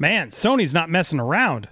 Man, Sony's not messing around.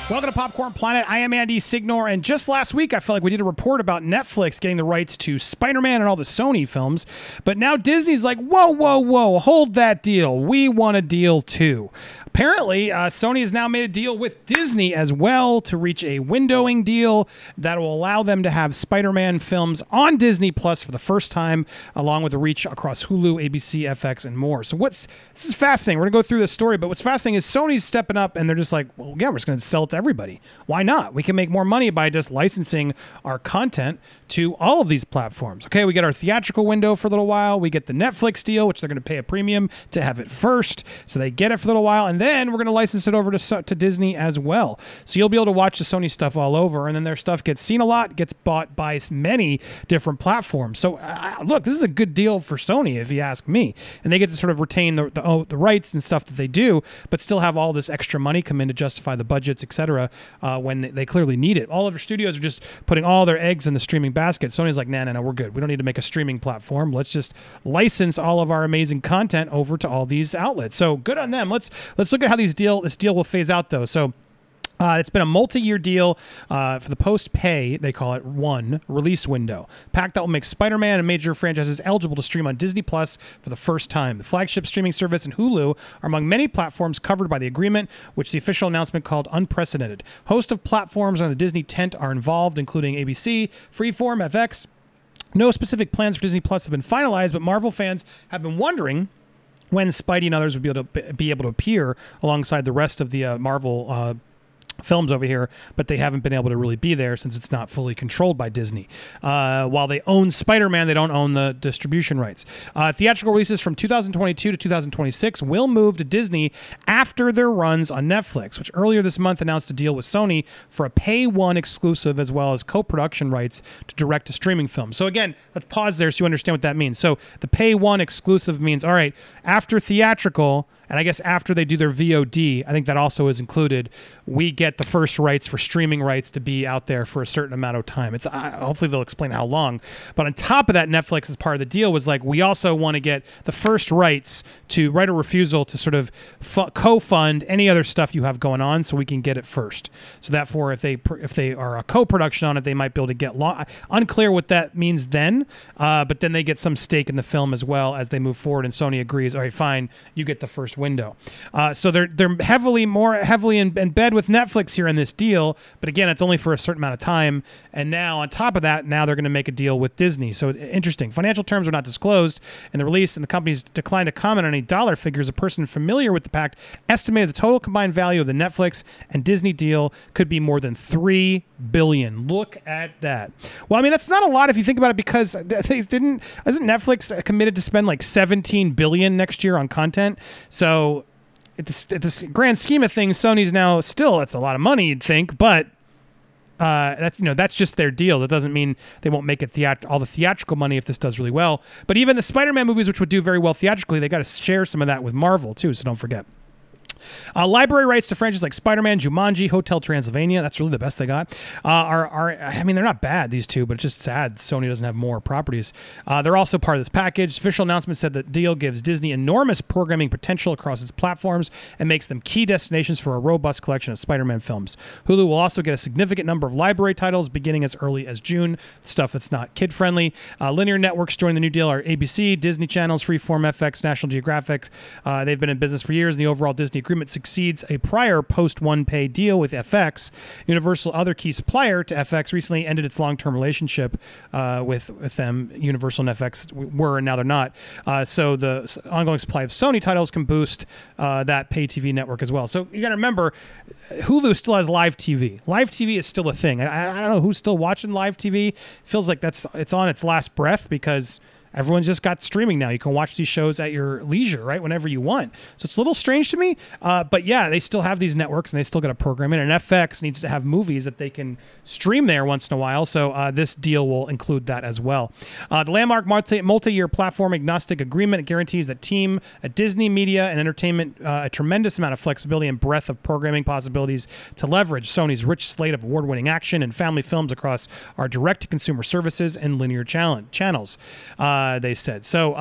Welcome to Popcorn Planet. I am Andy Signore, and just last week I felt like we did a report about Netflix getting the rights to Spider-Man and all the Sony films, but now Disney's like, whoa, hold that deal. We want a deal too. Apparently, Sony has now made a deal with Disney as well to reach a windowing deal that will allow them to have Spider-Man films on Disney Plus for the first time, along with a reach across Hulu, ABC, FX, and more. So this is fascinating. We're going to go through this story, but what's fascinating is Sony's stepping up, and they're just like, well, yeah, we're just going to sell it to everybody. Why not? We can make more money by just licensing our content to all of these platforms. Okay, we get our theatrical window for a little while. We get the Netflix deal, which they're going to pay a premium to have it first, so they get it for a little while, and then we're going to license it over to Disney as well. So you'll be able to watch the Sony stuff all over, and then their stuff gets seen a lot, gets bought by many different platforms. So look, this is a good deal for Sony, if you ask me. And they get to sort of retain the rights and stuff that they do, but still have all this extra money come in to justify the budgets, etc. When they clearly need it. All of their studios are just putting all their eggs in the streaming basket. Sony's like, no, we're good. We don't need to make a streaming platform. Let's just license all of our amazing content over to all these outlets. So good on them. Let's look at how this deal will phase out, though. So it's been a multi-year deal for the post-pay, they call it, release window. Pact that will make Spider-Man and major franchises eligible to stream on Disney Plus for the first time. The flagship streaming service and Hulu are among many platforms covered by the agreement, which the official announcement called unprecedented. Host of platforms on the Disney tent are involved, including ABC, Freeform, FX. No specific plans for Disney Plus have been finalized, but Marvel fans have been wondering when Spidey and others would be able to appear alongside the rest of the Marvel films over here, but they haven't been able to really be there since it's not fully controlled by Disney. While they own Spider-Man, they don't own the distribution rights. Theatrical releases from 2022 to 2026 will move to Disney after their runs on Netflix, which earlier this month announced a deal with Sony for a pay-one exclusive as well as co-production rights to direct-to-streaming films. So again, let's pause there so you understand what that means. So the pay-one exclusive means, all right, after theatrical, and I guess after they do their VOD, I think that also is included, we get the first rights for streaming rights to be out there for a certain amount of time. It's hopefully they'll explain how long. But on top of that, Netflix, as part of the deal, was like, we also want to get the first rights to right of refusal to sort of co-fund any other stuff you have going on, so we can get it first. So therefore, if they are a co-production on it, they might be able to get unclear what that means then. But then they get some stake in the film as well as they move forward. And Sony agrees, all right, fine, you get the first window. So they're more heavily in bed with Netflix here in this deal, but again, it's only for a certain amount of time. And now on top of that, now they're going to make a deal with Disney. So interesting. Financial terms were not disclosed in the release, and the companies declined to comment on any dollar figures. A person familiar with the pact estimated the total combined value of the Netflix and Disney deal could be more than $3 billion. Look at that. Well, I mean, that's not a lot if you think about it, because isn't Netflix committed to spend like $17 billion next year on content? So at the grand scheme of things, Sony's now still, that's a lot of money, you'd think, but that's just their deal. That doesn't mean they won't make it all the theatrical money if this does really well. But even the Spider-Man movies, which would do very well theatrically, they got to share some of that with Marvel too, so don't forget. Library rights to franchises like Spider-Man, Jumanji, Hotel Transylvania, that's really the best they got, I mean, they're not bad, these two, but it's just sad Sony doesn't have more properties. They're also part of this package. Official announcement said the deal gives Disney enormous programming potential across its platforms and makes them key destinations for a robust collection of Spider-Man films. Hulu will also get a significant number of library titles beginning as early as June, stuff that's not kid-friendly. Linear networks joining the new deal are ABC, Disney Channels, Freeform, FX, National Geographic. They've been in business for years, and the overall Disney agreement succeeds a prior post-one pay deal with FX. Universal, other key supplier to FX, recently ended its long-term relationship with them. Universal and FX were, and now they're not. So the ongoing supply of Sony titles can boost that pay TV network as well. So you got to remember, Hulu still has live TV. Live TV is still a thing. I don't know who's still watching live TV. Feels like it's on its last breath, because everyone's just got streaming now. You can watch these shows at your leisure, right, whenever you want. So it's a little strange to me. But yeah, they still have these networks, and they still got to program it. And FX needs to have movies that they can stream there once in a while. So this deal will include that as well. The landmark multi-year platform agnostic agreement guarantees that team at Disney Media and Entertainment a tremendous amount of flexibility and breadth of programming possibilities to leverage Sony's rich slate of award-winning action and family films across our direct-to-consumer services and linear channels. They said. So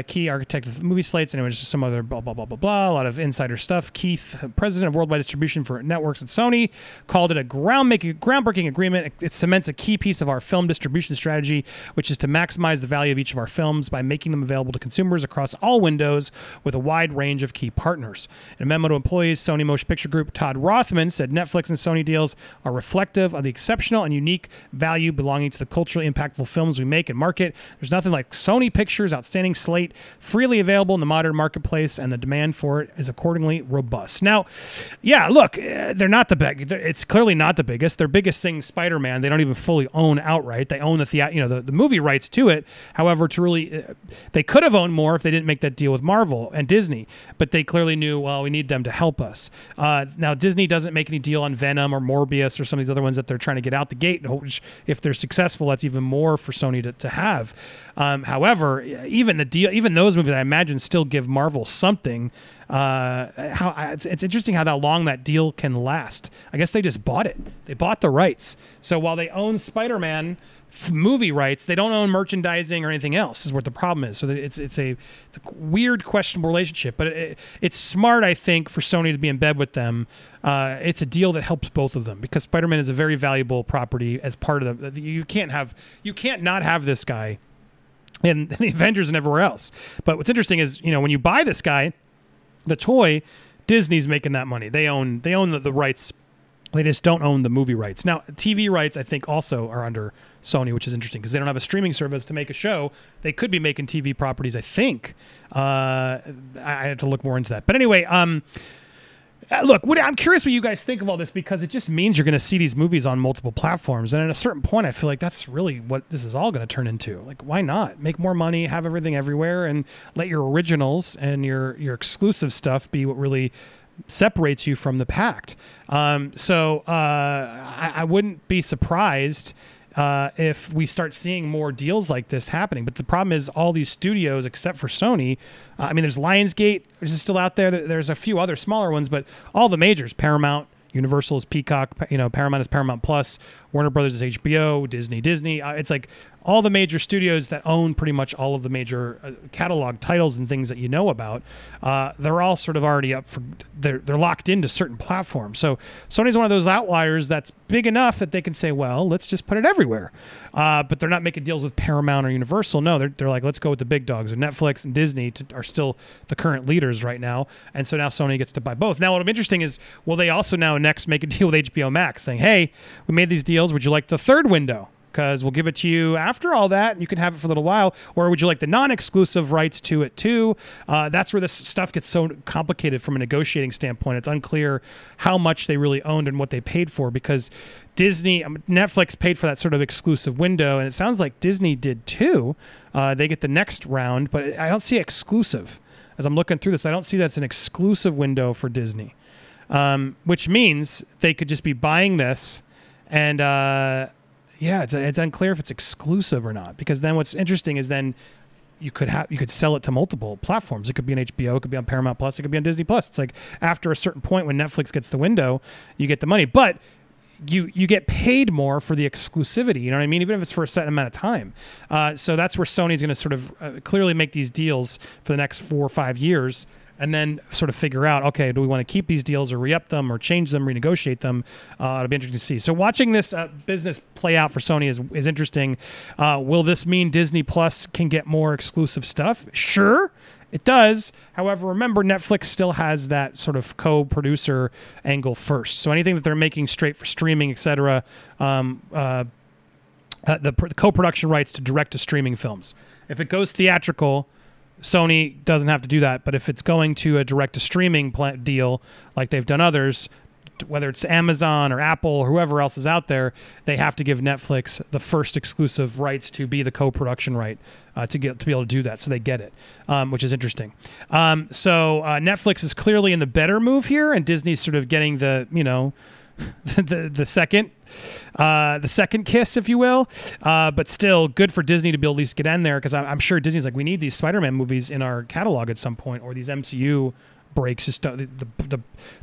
key architect of movie slates, and it was just some other blah, blah, blah, blah, blah, a lot of insider stuff. Keith, president of worldwide distribution for networks at Sony, called it a groundbreaking agreement. It cements a key piece of our film distribution strategy, which is to maximize the value of each of our films by making them available to consumers across all windows with a wide range of key partners. In a memo to employees, Sony Motion Picture Group Todd Rothman said Netflix and Sony deals are reflective of the exceptional and unique value belonging to the culturally impactful films we make and market. There's nothing like Sony Pictures' outstanding slate, freely available in the modern marketplace, and the demand for it is accordingly robust. Now, yeah, look, they're not the big. It's clearly not the biggest. Their biggest thing, Spider-Man, they don't even fully own outright. They own the movie rights to it. However, they could have owned more if they didn't make that deal with Marvel and Disney. But they clearly knew, well, we need them to help us. Now, Disney doesn't make any deal on Venom or Morbius or some of these other ones that they're trying to get out the gate. Which, if they're successful, that's even more for Sony to have. However, even those movies, I imagine, still give Marvel something. It's interesting how long that deal can last. I guess they just bought it. They bought the rights. So while they own Spider-Man movie rights, they don't own merchandising or anything else. Is what the problem is. So it's a weird, questionable relationship. But it's smart, I think, for Sony to be in bed with them. It's a deal that helps both of them because Spider-Man is a very valuable property as part of you can't not have this guy in the Avengers and everywhere else. But what's interesting is, when you buy this guy, the toy, Disney's making that money. They own the rights. They just don't own the movie rights. Now, TV rights, I think, also are under Sony, which is interesting because they don't have a streaming service to make a show. They could be making TV properties, I think. I had to look more into that. But anyway, look, I'm curious what you guys think of all this because it just means you're going to see these movies on multiple platforms. And at a certain point, I feel like that's really what this is all going to turn into. Like, why not? Make more money, have everything everywhere, and let your originals and your exclusive stuff be what really separates you from the pack. So I wouldn't be surprised if we start seeing more deals like this happening. But the problem is all these studios, except for Sony, there's Lionsgate, which is still out there. There's a few other smaller ones, but all the majors, Paramount, Universal is Peacock, Paramount is Paramount Plus, Warner Brothers is HBO, Disney. It's like all the major studios that own pretty much all of the major catalog titles and things that you know about. They're all sort of already up for, they're locked into certain platforms. So Sony's one of those outliers that's big enough that they can say, well, let's just put it everywhere. But they're not making deals with Paramount or Universal. No, they're like, let's go with the big dogs. And Netflix and Disney are still the current leaders right now. And so now Sony gets to buy both. Now, what's interesting is, will they also now next make a deal with HBO Max saying, hey, we made these deals. Would you like the third window? Because we'll give it to you after all that, and you can have it for a little while. Or would you like the non-exclusive rights to it too? That's where this stuff gets so complicated from a negotiating standpoint. It's unclear how much they really owned and what they paid for, because Netflix paid for that sort of exclusive window, and it sounds like Disney did too. They get the next round, but I don't see exclusive. As I'm looking through this, I don't see that's an exclusive window for Disney, which means they could just be buying this and... yeah, it's unclear if it's exclusive or not, because then what's interesting is then you could sell it to multiple platforms. It could be on HBO, it could be on Paramount Plus, it could be on Disney Plus. It's like after a certain point when Netflix gets the window, you get the money, but you get paid more for the exclusivity. You know what I mean? Even if it's for a set amount of time. So that's where Sony's going to sort of clearly make these deals for the next 4 or 5 years. And then sort of figure out, okay, do we want to keep these deals or re-up them or change them, renegotiate them? It'll be interesting to see. So watching this business play out for Sony is interesting. Will this mean Disney Plus can get more exclusive stuff? Sure, it does. However, remember, Netflix still has that sort of co-producer angle first. So anything that they're making straight for streaming, et cetera, the co-production rights to direct-to-streaming films. If it goes theatrical, Sony doesn't have to do that, but if it's going to a direct-to-streaming deal like they've done others, whether it's Amazon or Apple or whoever else is out there, they have to give Netflix the first exclusive rights to be the co-production right to be able to do that, so they get it, which is interesting. So Netflix is clearly in the better move here, and Disney's sort of getting the the second kiss, if you will, but still good for Disney to be able to at least get in there, because I'm sure Disney's like, we need these Spider-Man movies in our catalog at some point, or these MCU breaks. Just the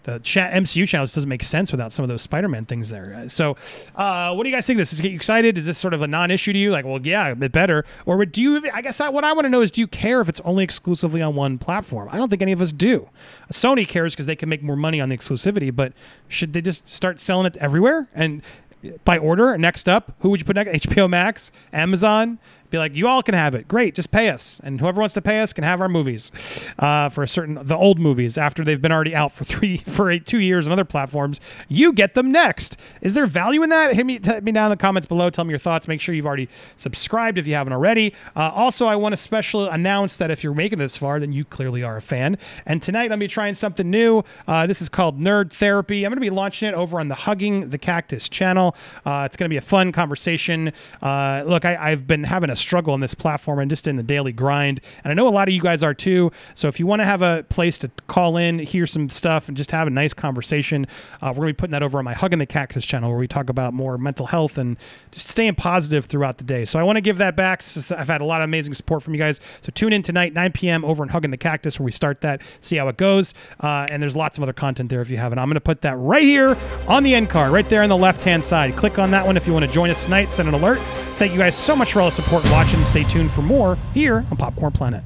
MCU channel just doesn't make sense without some of those Spider-Man things there. So what do you guys think of this? Does it get you excited? Is this sort of a non-issue to you? Like, well, yeah, a bit better. Or do you, I guess what I want to know is, do you care if it's only exclusively on one platform? I don't think any of us do. Sony cares because they can make more money on the exclusivity, but should they just start selling it everywhere? And by order, next up, who would you put next? HBO Max, Amazon? Be like, you all can have it. Great, just pay us, and whoever wants to pay us can have our movies for the old movies after they've been already out for 2 years on other platforms. You get them next. Is there value in that? Hit me down in the comments below. Tell me your thoughts. Make sure you've already subscribed if you haven't already. Also, I want to specially announce that if you're making this far, then you clearly are a fan. And tonight, I'm be trying something new. This is called Nerd Therapy. I'm going to be launching it over on the Hugging the Cactus channel. It's going to be a fun conversation. Look, I've been having a struggle on this platform and just in the daily grind, and I know a lot of you guys are too. So if you want to have a place to call in, hear some stuff, and just have a nice conversation, we're gonna be putting that over on my Hugging the Cactus channel, where we talk about more mental health and just staying positive throughout the day. So I want to give that back. I've had a lot of amazing support from you guys, so tune in tonight 9 p.m. over in Hugging the Cactus, where we start that, see how it goes, and there's lots of other content there if you haven't. I'm going to put that right here on the end card, right there on the left hand side. Click on that one if you want to join us tonight. Send an alert. Thank you guys so much for all the support and watching. Stay tuned for more here on Popcorn Planet.